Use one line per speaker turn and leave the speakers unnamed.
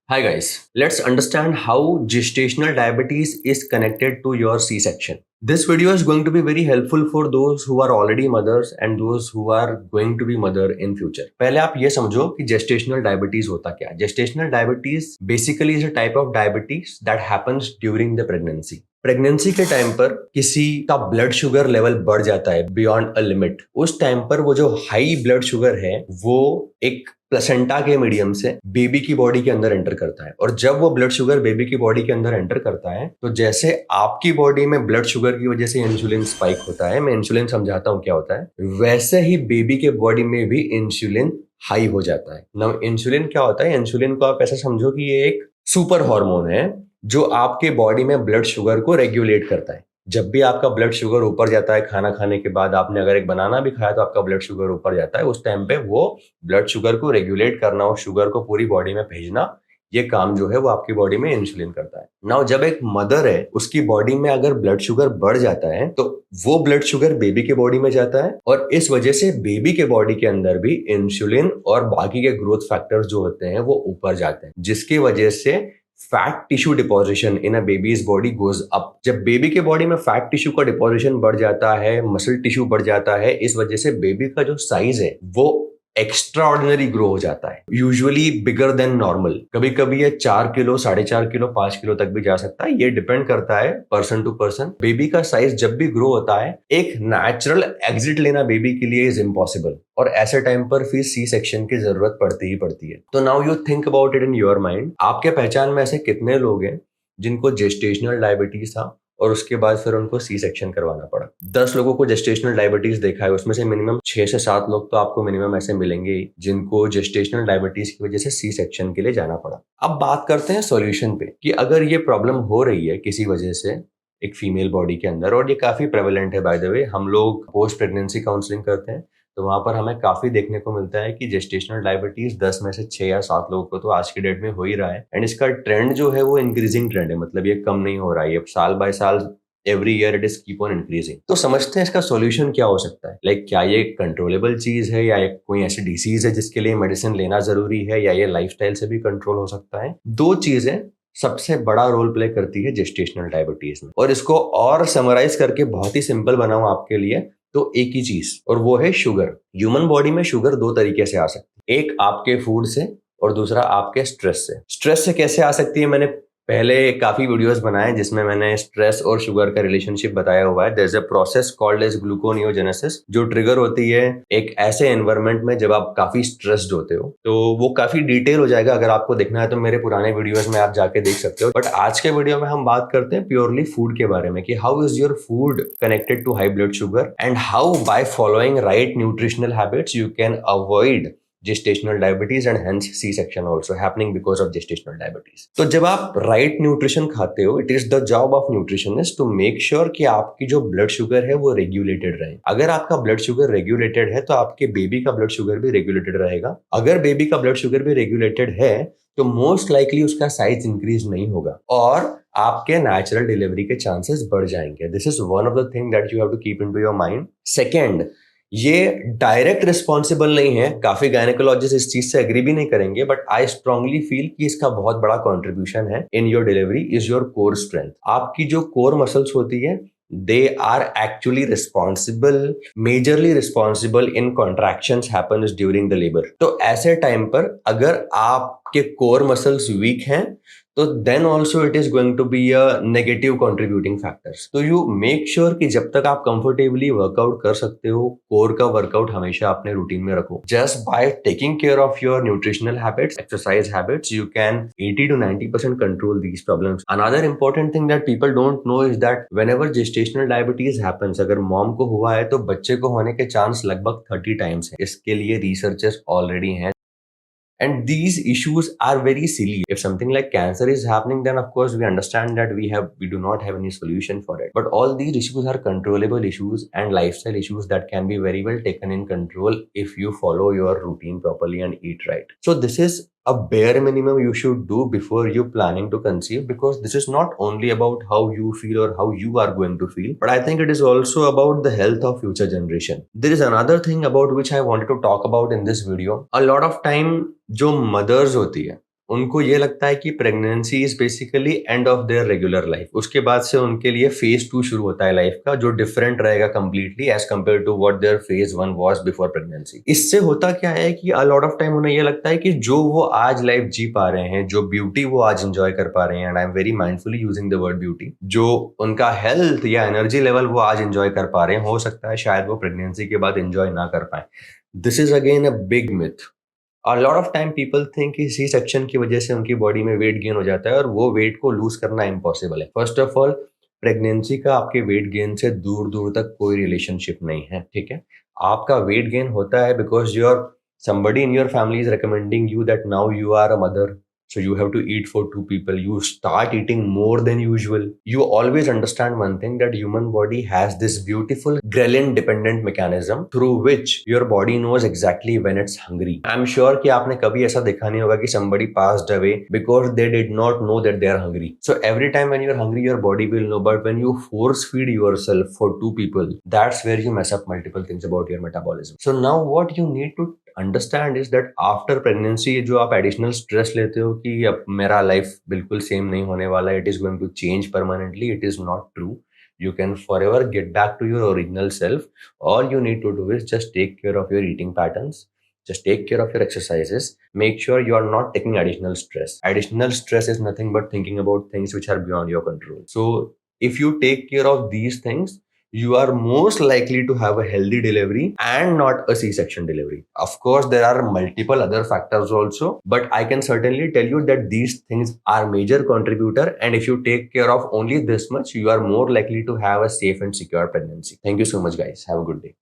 Hi guys, let's understand how gestational diabetes is connected to your C-section. This video is going to be very helpful for those who are already mothers and those who are going to be mother in future. पहले आप ये समझो कि gestational diabetes होता क्या है. Gestational diabetes basically is a type of diabetes that happens during the pregnancy. Pregnancy के time पर किसी का ब्लड शुगर लेवल बढ़ जाता है बियॉन्ड अ लिमिट. उस टाइम पर वो जो हाई ब्लड शुगर है वो एक प्लेसेंटा के मीडियम से बेबी की बॉडी के अंदर एंटर करता है. और जब वो ब्लड शुगर बेबी की बॉडी के अंदर एंटर करता है तो जैसे आपकी बॉडी में ब्लड शुगर की वजह से इंसुलिन स्पाइक होता है, मैं इंसुलिन समझाता हूँ क्या होता है, वैसे ही बेबी के बॉडी में भी इंसुलिन हाई हो जाता है. नाउ इंसुलिन क्या होता है? इंसुलिन को आप ऐसा समझो कि ये एक सुपर हार्मोन है जो आपके बॉडी में ब्लड शुगर को रेगुलेट करता है. जब भी आपका ब्लड शुगर ऊपर जाता है, खाना खाने के बाद आपने अगर एक बनाना भी खाया तो आपका ब्लड शुगर ऊपर जाता है, उस टाइम पे वो ब्लड शुगर को रेगुलेट करना और शुगर को पूरी बॉडी में भेजना, ये काम जो है वो आपकी बॉडी में इंसुलिन करता है. नाउ जब एक मदर है उसकी बॉडी में अगर ब्लड शुगर बढ़ जाता है तो वो ब्लड शुगर बेबी के बॉडी में जाता है और इस वजह से बेबी के बॉडी के अंदर भी इंसुलिन और बाकी के ग्रोथ फैक्टर्स जो होते हैं वो ऊपर जाते हैं, जिसकी वजह से fat tissue deposition in a babies body goes up. जब बेबी के बॉडी में फैट टिश्यू का डिपोजिशन बढ़ जाता है, मसल टिश्यू बढ़ जाता है, इस वजह से बेबी का जो साइज है वो एक्स्ट्रा ऑर्डिनरी ग्रो हो जाता है, यूजुअली बिगर देन नॉर्मल. कभी कभी ये 4 किलो, 4.5 किलो, 5 किलो तक भी जा सकता है. ये डिपेंड करता है पर्सन टू पर्सन. बेबी का साइज जब भी ग्रो होता है, एक नेचुरल एग्जिट लेना बेबी के लिए इज इम्पॉसिबल और ऐसे टाइम पर फिर सी सेक्शन की जरूरत पड़ती ही पड़ती है. तो now you think about it in your mind. आपके पहचान में ऐसे कितने लोग हैं जिनको जेस्टेशनल डायबिटीज था और उसके बाद फिर उनको सी सेक्शन करवाना पड़ा? 10 लोगों को जेस्टेशनल डायबिटीज देखा है, उसमें से मिनिमम 6 से 7 लोग तो आपको मिनिमम ऐसे मिलेंगे जिनको जेस्टेशनल डायबिटीज की वजह से सी सेक्शन के लिए जाना पड़ा. अब बात करते हैं सॉल्यूशन पे कि अगर ये प्रॉब्लम हो रही है किसी वजह से एक फीमेल बॉडी के अंदर, और ये काफी प्रेवलेंट है बाय द वे, हम लोग पोस्ट प्रेगनेंसी काउंसलिंग करते हैं तो वहां पर हमें काफी देखने को मिलता है कि जेस्टेशनल डायबिटीज 10 में से 6 या 7 लोगों को तो आज की डेट में हो ही रहा है. एंड इसका ट्रेंड जो है वो इंक्रीजिंग ट्रेंड है, मतलब ये कम नहीं हो रहा है, ये साल बाय साल every year it is keep on increasing. तो समझते हैं इसका सॉल्यूशन क्या हो सकता है. लाइक क्या ये कंट्रोलेबल चीज है या कोई ऐसी डिसीज है जिसके लिए मेडिसिन लेना जरूरी है, या ये लाइफस्टाइल से भी कंट्रोल हो सकता है? दो चीजें सबसे बड़ा रोल प्ले करती है जेस्टेशनल डायबिटीज में, और इसको और समराइज करके बहुत ही सिंपल बनाऊं आपके लिए तो एक ही चीज, और वो है शुगर. ह्यूमन बॉडी में शुगर दो तरीके से आ सकती है, एक आपके फूड से और दूसरा आपके स्ट्रेस से. स्ट्रेस से कैसे आ सकती है, मैंने पहले काफी वीडियोस बनाए जिसमें मैंने स्ट्रेस और शुगर का रिलेशनशिप बताया हुआ है. There is a process called as gluconeogenesis जो ट्रिगर होती है एक ऐसे एनवायरनमेंट में जब आप काफी स्ट्रेस्ड होते हो. तो वो काफी डिटेल हो जाएगा, अगर आपको देखना है तो मेरे पुराने वीडियोस में आप जाके देख सकते हो. बट आज के वीडियो में हम बात करते हैं प्योरली फूड के बारे में कि how is your food connected to high blood sugar and how by following right nutritional habits you can avoid gestational diabetes and hence C-section also happening because of gestational diabetes. तो जब आप right nutrition खाते हो, it is the job of nutritionist to make sure कि आपकी जो blood sugar है वो regulated रहे. अगर आपका blood sugar regulated है तो आपके बेबी का blood sugar भी regulated रहेगा. अगर बेबी का blood sugar भी regulated है तो मोस्ट लाइकली उसका साइज इंक्रीज नहीं होगा और आपके नेचुरल डिलीवरी के चांसेस बढ़ जाएंगे. This is one of the thing that you have to keep into your mind. Second, ये डायरेक्ट रिस्पॉन्सिबल नहीं है, काफी गायनेकोलॉजिस्ट इस चीज से एग्री भी नहीं करेंगे, बट आई स्ट्रांगली फील कि इसका बहुत बड़ा कंट्रीब्यूशन है in your delivery is your core strength. आपकी जो कोर मसल्स होती है they are actually responsible, majorly responsible in contractions happens during the labor. तो ऐसे टाइम पर अगर आपके कोर मसल्स वीक हैं तो then also it is going to be a negative contributing factors. तो you make sure कि जब तक आप comfortably workout कर सकते हो, कोर का वर्कआउट हमेशा अपने रूटीन में रखो. Just by taking care of your nutritional habits, exercise habits, you can 80 to 90% control these problems. Another important thing that people don't know is that whenever gestational diabetes happens, अगर mom को हुआ है तो बच्चे को होने के चांस लगभग 30 टाइम्स है. इसके लिए रिसर्चेस ऑलरेडी हैं. And these issues are very silly. If something like cancer is happening, then of course we understand that we do not have any solution for it. But all these issues are controllable issues and lifestyle issues that can be very well taken in control if you follow your routine properly and eat right. So this is a bare minimum you should do before you planning to conceive, because this is not only about how you feel or how you are going to feel, but I think it is also about the health of future generation. There is another thing about which I wanted to talk about in this video. A lot of time जो mothers होती है उनको ये लगता है कि pregnancy is basically end of their regular life. उसके बाद से उनके लिए फेज 2 शुरू होता है लाइफ का, जो डिफरेंट रहेगा completely as compare to what their phase 1 was before pregnancy. इससे होता क्या है कि अ लॉट ऑफ टाइम उन्हें ये लगता है कि जो वो आज लाइफ जी पा रहे हैं, जो ब्यूटी वो आज एंजॉय कर पा रहे हैं, and I am very mindfully using the word beauty, जो उनका हेल्थ या एनर्जी लेवल वो आज एंजॉय कर पा रहे हैं, हो सकता है शायद वो प्रेगनेंसी के बाद एंजॉय ना कर पाए। This is again a big myth. A lot of time people think कि सी सेक्शन की वजह से उनकी बॉडी में वेट गेन हो जाता है और वो वेट को लूज करना इम्पॉसिबल है। फर्स्ट ऑफ ऑल, प्रेगनेंसी का आपके वेट गेन से दूर दूर तक कोई रिलेशनशिप नहीं है, ठीक है। आपका वेट गेन होता है because your somebody in your family is recommending you that now you are a mother, so you have to eat for 2 people. You start eating more than usual. You always understand one thing, that human body has this beautiful ghrelin dependent mechanism through which your body knows exactly when it's hungry. I'm sure कि आपने कभी ऐसा देखा नहीं होगा कि somebody passed away because they did not know that they are hungry. So every time when you're hungry, your body will know. But when you force feed yourself for 2 people, that's where you mess up multiple things about your metabolism. So now what you need to understand is that after pregnancy जो आप additional stress लेते हो कि अब मेरा life बिल्कुल same नहीं होने वाला, it is going to change permanently, it is not true. You can forever get back to your original self. All you need to do is just take care of your eating patterns, just take care of your exercises, make sure you are not taking additional stress. Additional stress is nothing but thinking about things which are beyond your control. So if you take care of these things, you are most likely to have a healthy delivery and not a C-section delivery. Of course, there are multiple other factors also, but I can certainly tell you that these things are major contributor, and if you take care of only this much, you are more likely to have a safe and secure pregnancy. Thank you so much, guys. Have a good day.